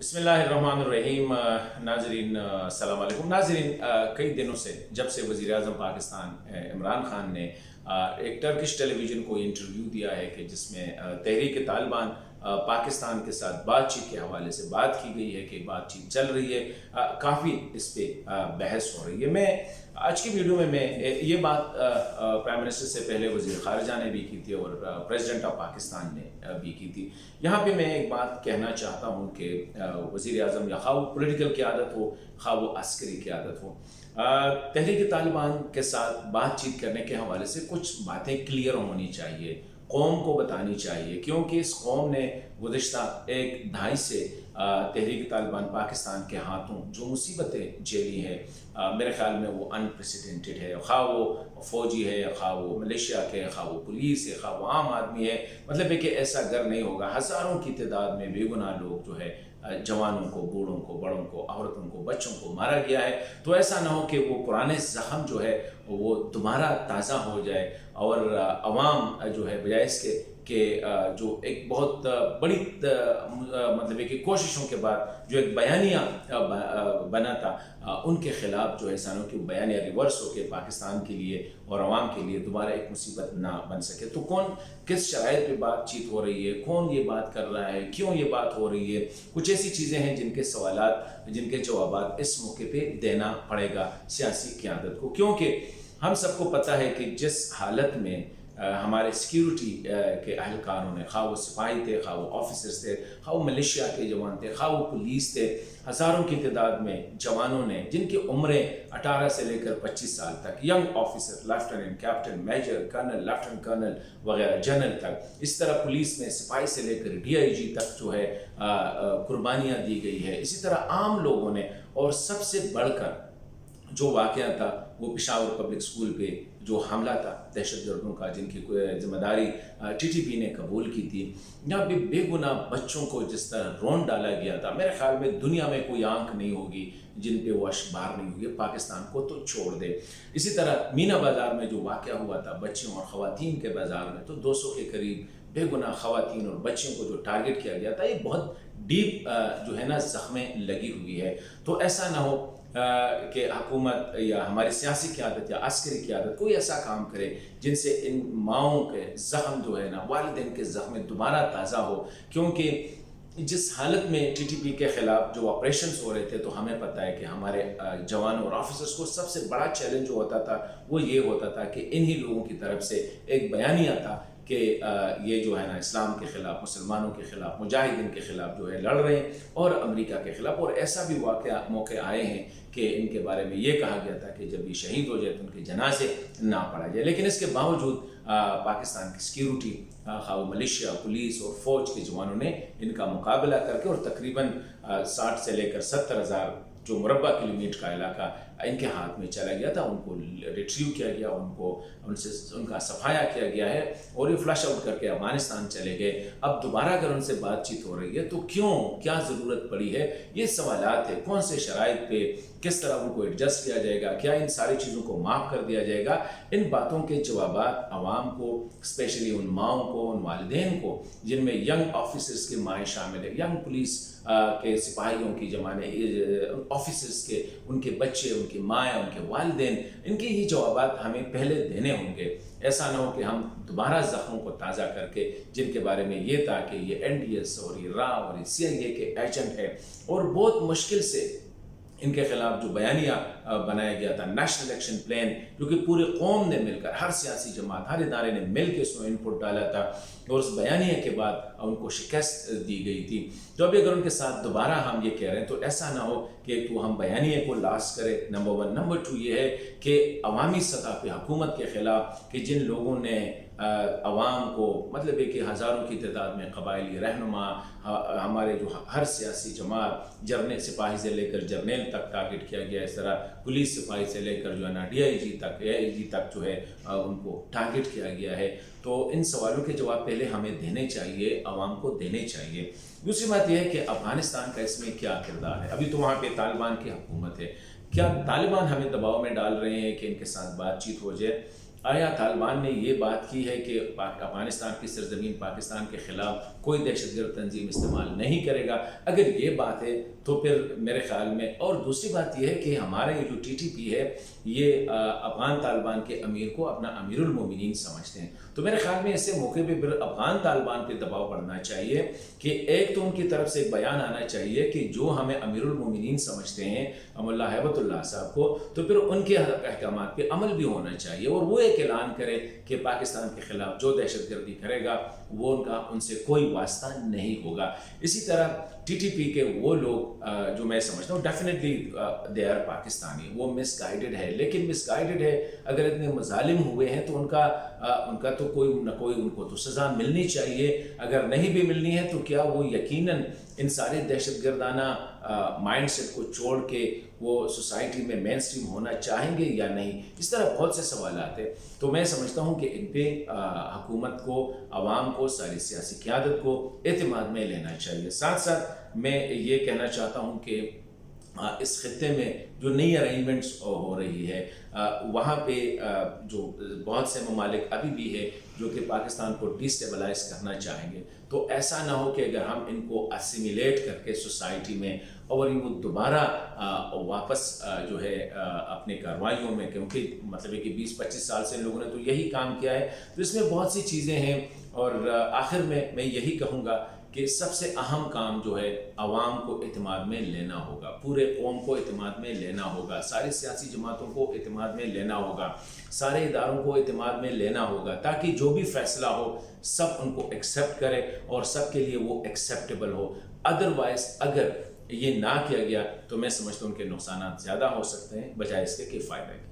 بسم اللہ الرحمن الرحیم۔ ناظرین السلام علیکم۔ ناظرین، کئی دنوں سے جب سے وزیر اعظم پاکستان عمران خان نے ایک ٹرکش ٹیلی ویژن کو انٹرویو دیا ہے کہ جس میں تحریک طالبان پاکستان کے ساتھ بات چیت کے حوالے سے بات کی گئی ہے کہ بات چیت چل رہی ہے، کافی اس پہ بحث ہو رہی ہے۔ میں آج کی ویڈیو میں یہ بات پرائم منسٹر سے پہلے وزیر خارجہ نے بھی کی تھی اور پریزیڈنٹ آف پاکستان نے بھی کی تھی۔ یہاں پہ میں ایک بات کہنا چاہتا ہوں کہ وزیر اعظم یا خواہ وہ پولیٹیکل قیادت ہو خواہ وہ عسکری قیادت ہو، تحریک طالبان کے ساتھ بات چیت کرنے کے حوالے سے کچھ باتیں کلیئر ہونی چاہیے، قوم کو بتانی چاہیے، کیونکہ اس قوم نے گزشتہ ایک دہائی سے تحریک طالبان پاکستان کے ہاتھوں جو مصیبتیں جھیلی ہیں، میرے خیال میں وہ انپریسیڈنٹڈ ہے، خواہ وہ فوجی ہے، خواہ وہ ملیشیا کے، خواہ وہ پولیس ہے، خواہ وہ عام آدمی ہے، مطلب ہے کہ ایسا گر نہیں ہوگا۔ ہزاروں کی تعداد میں بے گناہ لوگ جو ہے، جوانوں کو، بوڑھوں کو، بڑوں کو، عورتوں کو، بچوں کو مارا گیا ہے، تو ایسا نہ ہو کہ وہ پرانے زخم جو ہے وہ دوبارہ تازہ ہو جائے اور عوام جو ہے بجائے اس کے کہ جو ایک بہت بڑی مطلب ہے کہ کوششوں کے بعد جو ایک بیانیہ بنا تھا، ان کے خلاف جو ہے سانوں کی بیانیہ ریورس ہو کے پاکستان کے لیے اور عوام کے لیے دوبارہ ایک مصیبت نہ بن سکے۔ تو کون کس شرائط پہ بات چیت ہو رہی ہے، کون یہ بات کر رہا ہے، کیوں یہ بات ہو رہی ہے، کچھ ایسی چیزیں ہیں جن کے سوالات، جن کے جوابات اس موقع پہ دینا پڑے گا سیاسی قیادت کو، کیونکہ ہم سب کو پتہ ہے کہ جس حالت میں ہمارے سیکیورٹی کے اہلکاروں نے، خواہ وہ سپاہی تھے، خواہ وہ آفیسرز تھے، خواہ وہ ملیشیا کے جوان تھے، خواہ وہ پولیس تھے، ہزاروں کی تعداد میں جوانوں نے جن کی عمریں 18 سے لے کر 25 سال تک، young officer, lieutenant, captain, major, colonel, lieutenant colonel وغیرہ، جنرل تک، اس طرح پولیس میں سپاہی سے لے کر DIG تک جو ہے قربانیاں دی گئی ہے۔ اسی طرح عام لوگوں نے، اور سب سے بڑھ کر جو واقعہ تھا وہ پشاور پبلک اسکول پہ جو حملہ تھا دہشت گردوں کا، جن کی ذمہ داری TTP نے قبول کی تھی، یہاں پہ بے گناہ بچوں کو جس طرح رون ڈالا گیا تھا، میرے خیال میں دنیا میں کوئی آنکھ نہیں ہوگی جن پہ وہ اشبار نہیں ہوگی، پاکستان کو تو چھوڑ دے۔ اسی طرح مینا بازار میں جو واقعہ ہوا تھا بچوں اور خواتین کے بازار میں، تو 200 کے قریب بے گناہ خواتین اور بچوں کو جو ٹارگٹ کیا گیا تھا، یہ بہت ڈیپ جو ہے نا زخمیں لگی ہوئی ہے۔ تو ایسا نہ ہو کہ حکومت یا ہماری سیاسی قیادت یا عسکری قیادت کوئی ایسا کام کرے جن سے ان ماؤں کے زخم جو ہے نا، والدین کے زخم دوبارہ تازہ ہو، کیونکہ جس حالت میں TTP کے خلاف جو آپریشنز ہو رہے تھے، تو ہمیں پتہ ہے کہ ہمارے جوانوں اور آفیسرز کو سب سے بڑا چیلنج جو ہوتا تھا وہ یہ ہوتا تھا کہ انہی لوگوں کی طرف سے ایک بیانیہ تھا کہ یہ جو ہے نا اسلام کے خلاف، مسلمانوں کے خلاف، مجاہدین کے خلاف جو ہے لڑ رہے ہیں، اور امریکہ کے خلاف۔ اور ایسا بھی موقع آئے ہیں کہ ان کے بارے میں یہ کہا گیا تھا کہ جب یہ شہید ہو جائے تو ان کے جنازے نہ پڑھا جائے، لیکن اس کے باوجود پاکستان کی سیکیورٹی، خواہ ملیشیا، پولیس اور فوج کے جوانوں نے ان کا مقابلہ کر کے، اور تقریباً 60 سے لے کر 70,000 جو مربع کلومیٹر کا علاقہ ان کے ہاتھ میں چلا گیا تھا، ان کو ریٹریو کیا گیا، ان کا صفایا کیا گیا ہے، اور یہ فلش آؤٹ کر کے افغانستان چلے گئے۔ اب دوبارہ اگر ان سے بات چیت ہو رہی ہے تو کیا ضرورت پڑی ہے؟ یہ سوالات ہیں، کون سے شرائط پہ، کس طرح ان کو ایڈجسٹ کیا جائے گا، کیا ان ساری چیزوں کو معاف کر دیا جائے گا؟ ان باتوں کے جوابات عوام کو، اسپیشلی ان ماؤں کو، ان والدین کو جن میں ینگ آفیسرز کے مائیں شامل ہیں، ینگ پولیس کے سپاہیوں کی جمانے، آفیسرز کے، ان کے بچے، ان کی مائیں، ان کے والدین، ان کے یہ جوابات ہمیں پہلے دینے ہوں گے۔ ایسا نہ ہو کہ ہم دوبارہ زخموں کو تازہ کر کے، جن کے بارے میں یہ تھا کہ یہ NDS اور یہ RA اور یہ CIA کے ایجنٹ ہے، اور بہت مشکل سے ان کے خلاف جو بیانیہ بنایا گیا تھا، نیشنل ایکشن پلان، جو کہ پوری قوم نے مل کر، ہر سیاسی جماعت، ہر ادارے نے مل کے اس میں انپٹ ڈالا تھا، اور اس بیانیہ کے بعد ان کو شکست دی گئی تھی۔ تو ابھی اگر ان کے ساتھ دوبارہ ہم یہ کہہ رہے ہیں تو ایسا نہ ہو کہ تو ہم بیانیہ کو لاس کرے، نمبر 1۔ نمبر 2 یہ ہے کہ عوامی سطح پہ حکومت کے خلاف کہ جن لوگوں نے عوام کو، مطلب ہے کہ ہزاروں کی تعداد میں قبائلی رہنما، ہمارے جو ہر سیاسی جماعت، جرنیل سپاہی سے لے کر جرنیل تک ٹارگٹ کیا گیا، اس طرح پولیس سپاہی سے لے کر جو ہے نا DIG تک، AIG تک جو ہے ان کو ٹارگٹ کیا گیا ہے۔ تو ان سوالوں کے جواب پہلے ہمیں دینے چاہیے، عوام کو دینے چاہیے۔ دوسری بات یہ ہے کہ افغانستان کا اس میں کیا کردار ہے؟ ابھی تو وہاں پہ طالبان کی حکومت ہے، کیا طالبان ہمیں دباؤ میں ڈال رہے ہیں کہ ان کے ساتھ بات چیت ہو جائے؟ آیا طالبان نے یہ بات کی ہے کہ افغانستان کی سرزمین پاکستان کے خلاف کوئی دہشت گرد تنظیم استعمال نہیں کرے گا۔ اگر یہ بات ہے تو پھر میرے خیال میں، اور دوسری بات یہ ہے کہ ہمارا یہ جو ٹی ٹی پی ہے یہ افغان طالبان کے امیر کو اپنا امیر المومنین سمجھتے ہیں، تو میرے خیال میں ایسے موقع پہ پھر افغان طالبان پہ دباؤ پڑنا چاہیے کہ ایک تو ان کی طرف سے ایک بیان آنا چاہیے کہ جو ہمیں امیر المومنین سمجھتے ہیں امراللہ ہیبت اللہ صاحب کو، تو پھر ان کے احکامات پہ عمل بھی ہونا چاہیے، اور وہ ایک اعلان کرے کہ پاکستان کے خلاف جو دہشت گردی کرے گا وہ ان سے کوئی واسطہ نہیں ہوگا۔ اسی طرح ٹی ٹی پی کے وہ لوگ جو میں سمجھتا ہوں ڈیفینیٹلی دے آر پاکستانی، وہ مس گائیڈڈ ہے، لیکن مس گائیڈڈ ہے اگر اتنے مظالم ہوئے ہیں تو ان کا تو کوئی نہ کوئی ان کو تو سزا ملنی چاہیے، اگر نہیں بھی ملنی ہے تو کیا وہ یقیناً ان سارے دہشت گردانہ مائنڈ سیٹ کو چھوڑ کے وہ سوسائٹی میں مین اسٹریم ہونا چاہیں گے یا نہیں؟ اس طرح بہت سے سوالات ہیں، تو میں سمجھتا ہوں کہ ان پہ حکومت کو، عوام کو، ساری سیاسی قیادت کو اعتماد میں لینا چاہیے۔ ساتھ ساتھ میں یہ کہنا چاہتا ہوں کہ اس خطے میں جو نئی ارینجمنٹس ہو رہی ہے وہاں پہ جو بہت سے ممالک ابھی بھی ہے جو کہ پاکستان کو ڈیسٹیبلائز کرنا چاہیں گے، تو ایسا نہ ہو کہ اگر ہم ان کو اسیمیلیٹ کر کے سوسائٹی میں اور وہ دوبارہ واپس جو ہے اپنے کارروائیوں میں، کیونکہ مطلب ہے کہ 20-25 سال سے ان لوگوں نے تو یہی کام کیا ہے، تو اس میں بہت سی چیزیں ہیں، اور آخر میں یہی کہوں گا کہ سب سے اہم کام جو ہے عوام کو اعتماد میں لینا ہوگا، پورے قوم کو اعتماد میں لینا ہوگا، ساری سیاسی جماعتوں کو اعتماد میں لینا ہوگا، سارے اداروں کو اعتماد میں لینا ہوگا، تاکہ جو بھی فیصلہ ہو سب ان کو ایکسیپٹ کرے اور سب کے لیے وہ ایکسیپٹیبل ہو۔ ادروائز اگر یہ نہ کیا گیا تو میں سمجھتا ہوں کہ نقصانات زیادہ ہو سکتے ہیں بجائے اس کے کہ فائدہ ہے۔